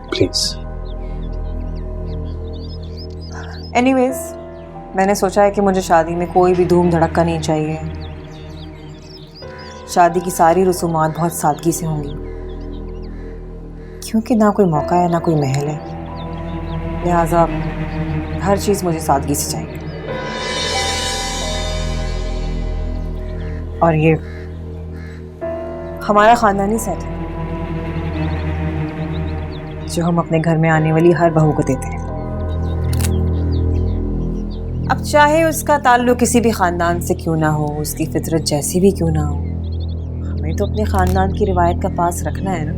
प्लीज। एनीवेज, मैंने सोचा है कि मुझे शादी में कोई भी धूम धड़क्का नहीं चाहिए। शादी की सारी रसूमात बहुत सादगी से होंगी, क्योंकि ना कोई मौका है ना कोई महल है। लिहाजा हर चीज़ मुझे सादगी से चाहिए। और ये हमारा खानदानी सेट है जो हम अपने घर में आने वाली हर बहू को देते हैं। अब चाहे उसका ताल्लुक किसी भी खानदान से क्यों ना हो, उसकी फितरत जैसी भी क्यों ना हो, हमें तो अपने खानदान की रिवायत का पास रखना है ना।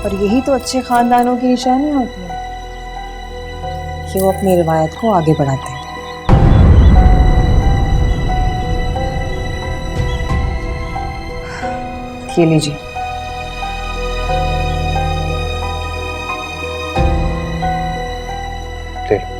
और यही तो अच्छे खानदानों की निशानियां होती हैं कि वो अपनी रिवायत को आगे बढ़ाते हैं। ये लीजिए। ले लो।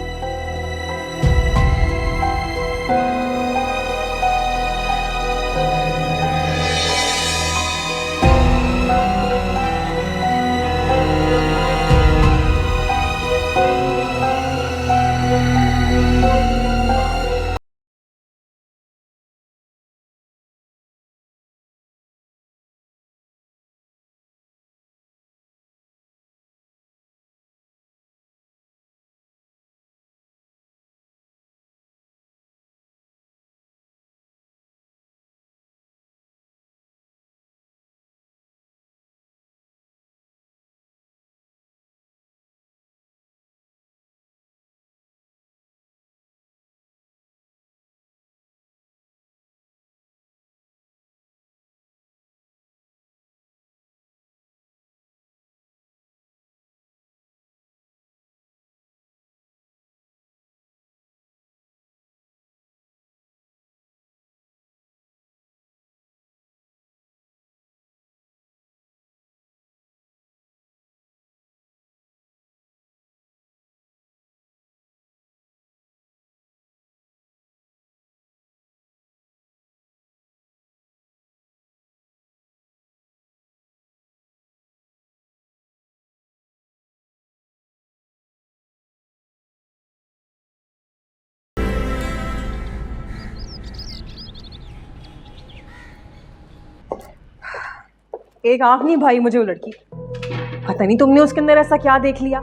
एक आंख नहीं भाई मुझे वो लड़की, पता नहीं तुमने उसके अंदर ऐसा क्या देख लिया।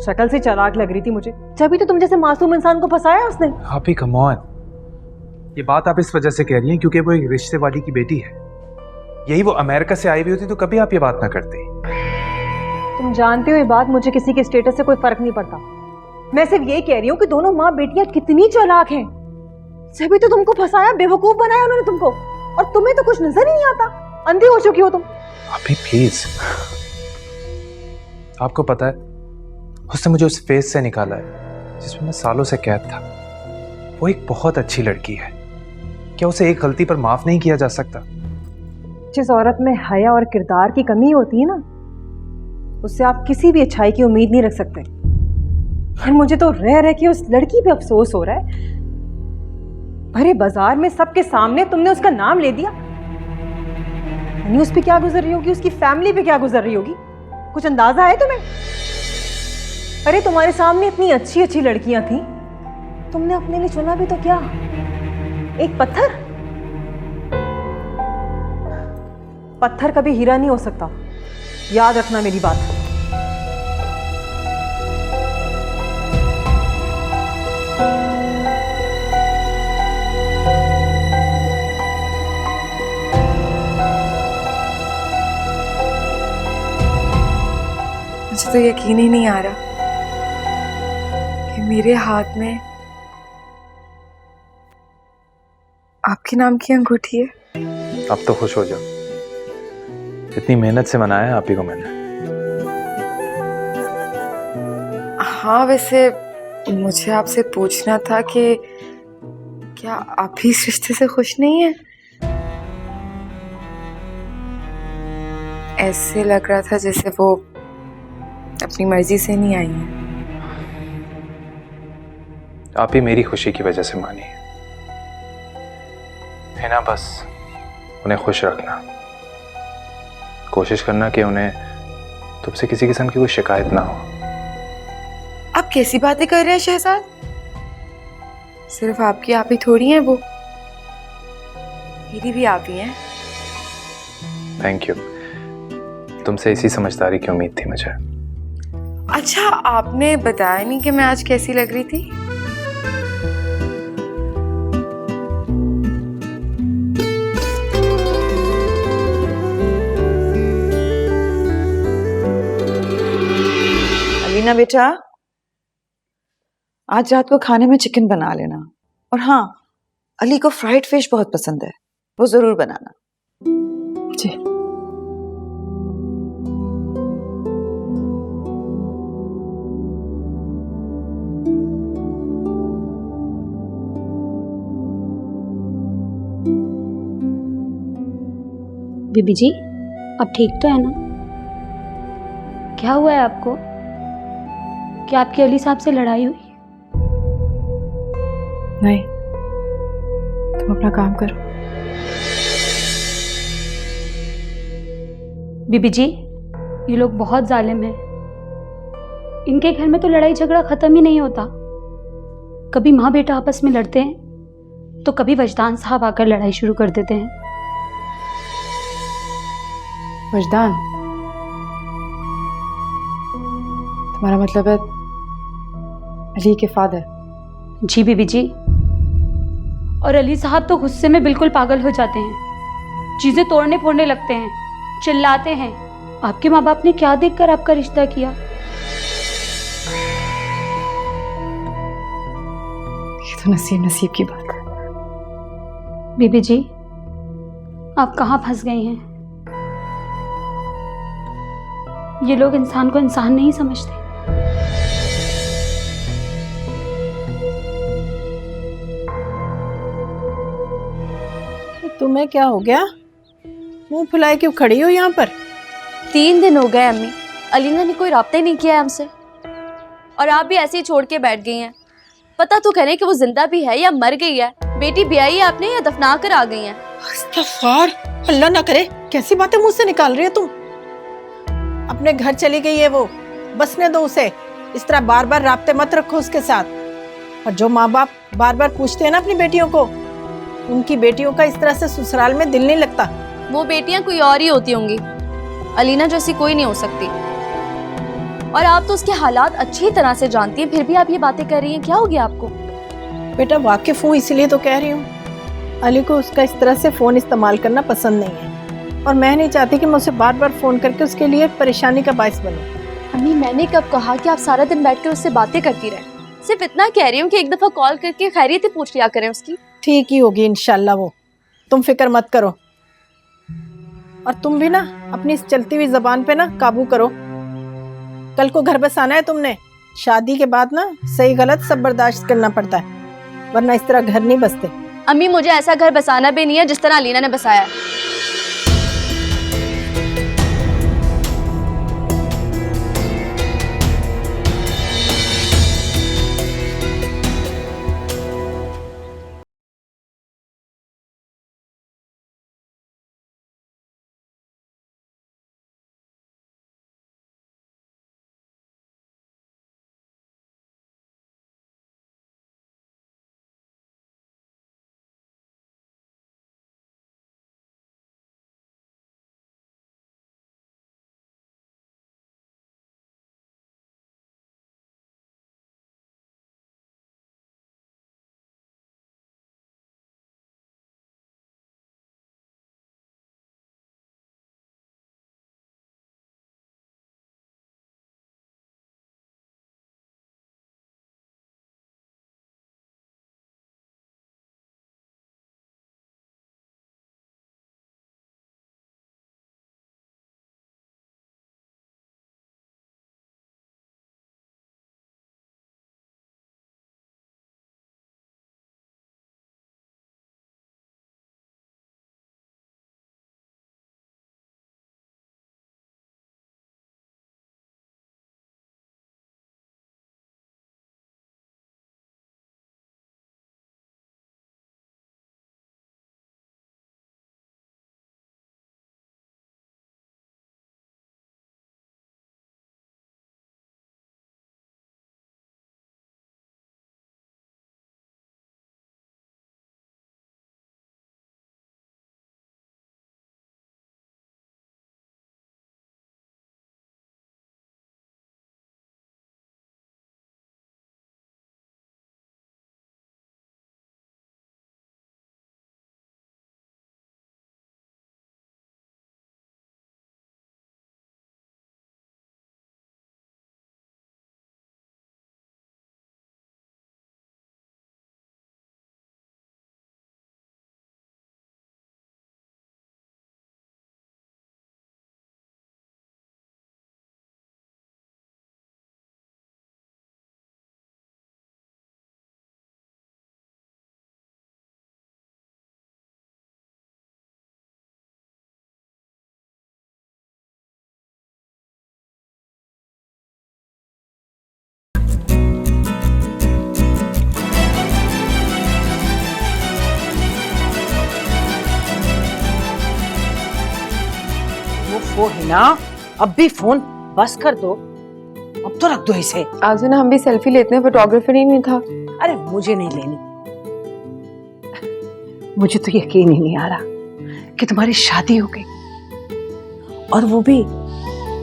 शक्ल से चालाक लग रही थी मुझे, जब तो तुम जैसे मासूम इंसान को फंसाया उसने। आप ही कम ऑन, ये बात आप इस वजह से कह रही हैं क्योंकि वो एक रिश्ते वाली की बेटी है। यही वो अमेरिका से आई हुई होती तो कभी आप ये बात ना करते। तुम जानते हो ये बात, मुझे किसी के स्टेटस से कोई फर्क नहीं पड़ता। मैं सिर्फ ये कह रही हूँ कि दोनों माँ बेटियां कितनी चालाक हैं। जब तो तुमको फंसाया, बेवकूफ बनाया उन्होंने तुमको, और तुम्हें तो कुछ नजर ही नहीं आता। अंधी हो चुकी हो तुम। अभी प्लीज, आपको पता है उसने मुझे उस फेस से निकाला है जिसमें मैं सालों से कैद था। वो एक बहुत अच्छी लड़की है, क्या उसे एक गलती पर माफ नहीं किया जा सकता? जिस औरत में हया और किरदार की कमी होती है ना, उससे आप किसी भी अच्छाई की उम्मीद नहीं रख सकते। और मुझे तो रह रह के उस लड़की पे अफसोस हो रहा है। भरे बाजार में सबके सामने तुमने उसका नाम ले दिया। यानी उस पे क्या गुजर रही होगी, उसकी फैमिली पे क्या गुजर रही होगी, कुछ अंदाजा है तुम्हें? अरे तुम्हारे सामने इतनी अच्छी अच्छी लड़कियां थी, तुमने अपने लिए चुना भी तो क्या? एक पत्थर। पत्थर कभी हीरा नहीं हो सकता, याद रखना मेरी बात। मुझे तो यकीन ही नहीं आ रहा कि मेरे हाथ में आपके नाम की अंगूठी है। अब तो खुश हो जाओ, इतनी मेहनत से मनाया आप ही को मैंने। हाँ, वैसे मुझे आपसे पूछना था कि क्या आप भी इस रिश्ते से खुश नहीं हैं? ऐसे लग रहा था जैसे वो अपनी मर्जी से नहीं आई हैं। आप ही मेरी खुशी की वजह से मानी है ना। बस उन्हें खुश रखना, कोशिश करना कि उन्हें तुमसे किसी किस्म की कोई शिकायत ना हो। आप कैसी बातें कर रहे हैं शहजाद? सिर्फ आपकी आप ही थोड़ी हैं वो, मेरी भी आप ही हैं। थैंक यू, तुमसे इसी समझदारी की उम्मीद थी मुझे। अच्छा, आपने बताया नहीं कि मैं आज कैसी लग रही थी? अलीना बेटा, आज रात को खाने में चिकन बना लेना। और हाँ, अली को फ्राइड फिश बहुत पसंद है, वो जरूर बनाना। जी। बीबी जी, अब ठीक तो है ना? क्या हुआ है आपको? क्या आपकी अली साहब से लड़ाई हुई? नहीं, तुम अपना काम करो। बीबी जी, ये लोग बहुत जालिम हैं। इनके घर में तो लड़ाई झगड़ा खत्म ही नहीं होता। कभी माँ बेटा आपस में लड़ते हैं तो कभी वजदान साहब आकर लड़ाई शुरू कर देते हैं। वजदान, तुम्हारा मतलब है अली के फादर? जी बीबी जी, और अली साहब तो गुस्से में बिल्कुल पागल हो जाते हैं, चीजें तोड़ने फोड़ने लगते हैं, चिल्लाते हैं। आपके माँ बाप ने क्या देखकर आपका रिश्ता किया? ये तो नसीब नसीब की बात है। बीबी जी, आप कहाँ फंस गई हैं? ये लोग इंसान को इंसान नहीं समझते। तुम्हें क्या हो गया? मुंह फुलाए क्यों खड़ी हो यहाँ पर? 3 दिन हो गए अम्मी, अलीना ने कोई राब्ता ही नहीं किया है हमसे। और आप भी ऐसे ही छोड़ के बैठ गई हैं। पता तो करें कि वो जिंदा भी है या मर गई है। बेटी ब्याई है आपने या दफना कर आ गई हैं? अस्तगफार, अल्लाह ना करे, कैसी बातें मुंह से निकाल रही है तुम? अपने घर चली गई है वो, बसने दो उसे। इस तरह बार बार राब्ते मत रखो उसके साथ। और जो माँ बाप बार बार पूछते हैं ना अपनी बेटियों को, उनकी बेटियों का इस तरह से ससुराल में दिल नहीं लगता। वो बेटियां कोई और ही होती होंगी, अलीना जैसी कोई नहीं हो सकती। और आप तो उसके हालात अच्छी तरह से जानती हैं, फिर भी आप ये बातें कर रही हैं। क्या हो गया आपको? बेटा वाकिफ हूँ, इसलिए तो कह रही हूँ। अली को उसका इस तरह से फोन इस्तेमाल करना पसंद नहीं है, और मैं नहीं चाहती कि मैं उसे बार बार फोन करके उसके लिए परेशानी का बायस बनूं। अम्मी, मैंने कब कहा कि आप सारा दिन बैठकर उससे बातें करती रहें? सिर्फ इतना कह रही हूँ कि एक दफा कॉल करके खैरियत पूछ लिया करें उसकी। ठीक ही होगी इंशाल्लाह वो, तुम फिक्र मत करो। और तुम भी ना अपनी इस चलती हुई जबान पे ना काबू करो। कल को घर बसाना है तुमने। शादी के बाद ना सही गलत सब बर्दाश्त करना पड़ता है, वरना इस तरह घर नहीं बसते। अम्मी, मुझे ऐसा घर बसाना भी नहीं है जिस तरह अलीना ने बसाया है। वो हिना, अब भी फोन बस कर दो, अब तो रख दो इसे। आज ना हम भी सेल्फी लेते हैं, फोटोग्राफर ही नहीं था। अरे मुझे नहीं लेनी, मुझे तो यकीन ही नहीं आ रहा कि तुम्हारी शादी हो गई, और वो भी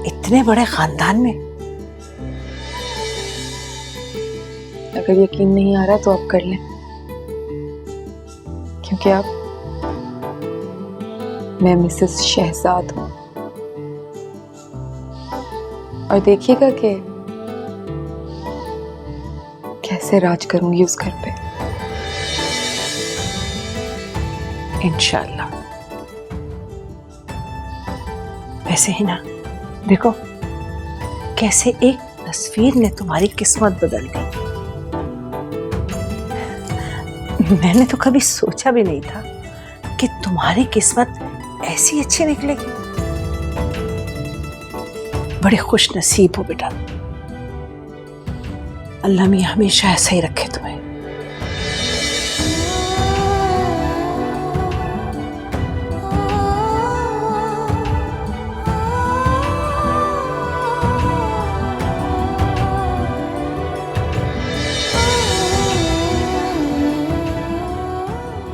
इतने बड़े खानदान में। अगर यकीन नहीं आ रहा तो आप कर लें, क्योंकि आप, मैं मिसेस शहजाद हूं, और देखिएगा कि कैसे राज करूंगी उस घर पे। इंशाल्लाह। वैसे ही ना, देखो कैसे एक तस्वीर ने तुम्हारी किस्मत बदल दी। मैंने तो कभी सोचा भी नहीं था कि तुम्हारी किस्मत ऐसी अच्छी निकलेगी। बड़े खुश नसीब हो बेटा, अल्लाह मियां हमेशा ऐसा ही रखे तुम्हें।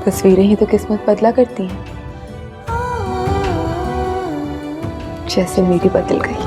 तस्वीरें ही तो किस्मत बदला करती हैं, जैसे मेरी बदल गई।